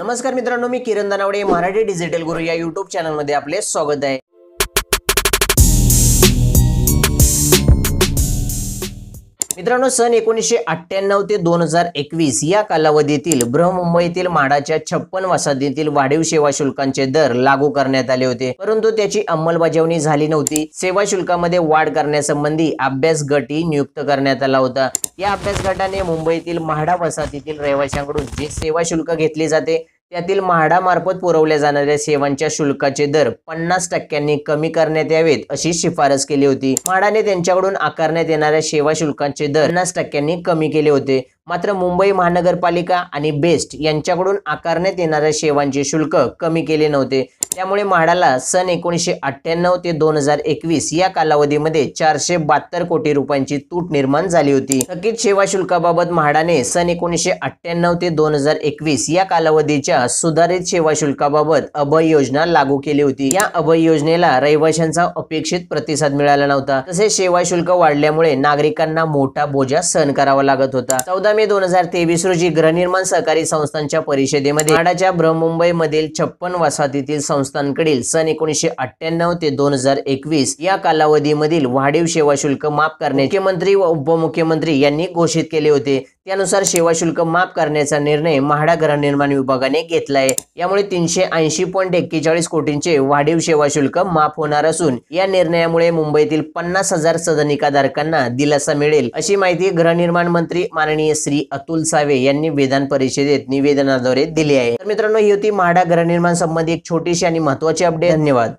नमस्कार मित्रांनो, मी किरण दानावडे, मराठी डिजिटल गुरु या यूट्यूब चॅनल मध्ये आपले स्वागत आहे। मित्रांनो, सन 1998 ते 2021 या कालावधीतील बृहमुंबईतील म्हाडाच्या 56 वसाहतीतील वाढीव सेवा शुल्कांचे दर लागू करण्यात आले होते, परंतु त्याची अंमलबजावणी झाली नव्हती। सेवा शुल्कामध्ये वाढ करण्यासंबंधी अभ्यास गटही नियुक्त करण्यात आला होता। या अभ्यास गटाने मुंबईतील म्हाडा वसाहतीतील रहिवाशांकडून जे सेवा शुल्क घेतले जाते त्यातील म्हाडामार्फत पुरवल्या जाणाऱ्या सेवांच्या शुल्काचे दर 50% कमी करण्यात यावेत अशी शिफारस केली होती। म्हाडाने त्यांच्याकडून आकारण्यात येणाऱ्या सेवा शुल्कांचे दर 50% कमी केले होते, मात्र मुंबई महानगरपालिका आणि बेस्ट यांच्याकडून आकारण्यात येणाऱ्या सेवांचे शुल्क कमी केले नव्हते। त्यामुळे म्हाडाला सन 1998 ते 2021 या कालावधीमध्ये 472 कोटी रुपयांची तूट निर्माण झाली होती। थकीत सेवा शुल्काबाबत म्हाडाने सन 1998 ते 2021 या कालावधीच्या सुधारित सेवा शुल्काबाबत अभय योजना लागू केली होती। या अभय योजनेला रहिवाशांचा अपेक्षित प्रतिसाद मिळाला नव्हता, तसेच सेवा शुल्क वाढल्यामुळे नागरिकांना मोठा बोजा सहन करावा लागत होता। 14 मे 2023 रोजी गृहनिर्माण सहकारी संस्थांच्या परिषदेमध्ये म्हाडाच्या बृहमुंबई मधील 56 वसाहतीतील संस्थांकडील सन 1998 ते 2021 या कालावधीमधील वाढीव सेवा शुल्क माफ करणे मुख्यमंत्री व उपमुख्यमंत्री यांनी घोषित केले होते। त्यानुसार सेवा शुल्क माफ करण्याचा निर्णय म्हाडा गृहनिर्माण विभागाने घेतला आहे। यामुळे 380.41 कोटींचे वाढीव सेवा शुल्क माफ होणार असून या निर्णयामुळे मुंबईतील 50,000 सदनिकाधारकांना दिलासा मिळेल, अशी माहिती गृहनिर्माण मंत्री माननीय श्री अतुल सावे यांनी विधान परिषदेत निवेदनाद्वारे दिली आहे। तर मित्रांनो, ही होती म्हाडा गृहनिर्माण संबंधी एक छोटीशी आणि महत्त्वाची अपडेट। धन्यवाद।